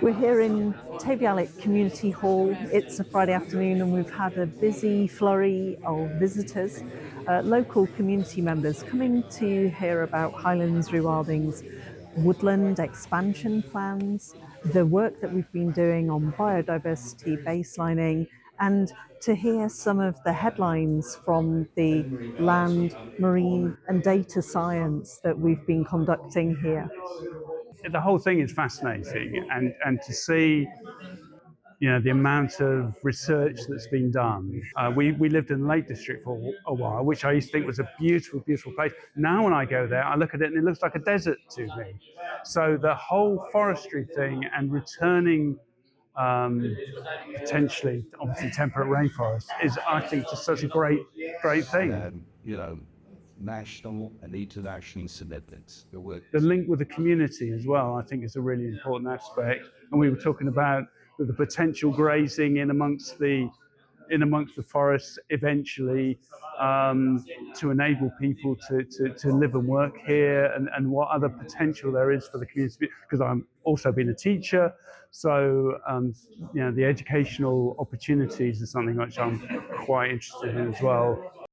We're here in Tayvallich Community Hall. It's a Friday afternoon and we've had a busy flurry of visitors, local community members coming to hear about Highlands Rewilding's woodland expansion plans, the work that we've been doing on biodiversity baselining, and to hear some of the headlines from the land, marine and data science that we've been conducting here. The whole thing is fascinating, and to see the amount of research that's been done. We lived in the Lake District for a while, which I used to think was a beautiful place. Now when I go there, I look at it and it looks like a desert to me. So the whole forestry thing and returning potentially, obviously, temperate rainforest is, I think, just such a great thing. National and international commitments. The link with the community as well, I think, is a really important aspect. And we were talking about the potential grazing in amongst the forests eventually, to enable people to live and work here, and what other potential there is for the community. Because I'm also been a teacher, so the educational opportunities is something which I'm quite interested in as well.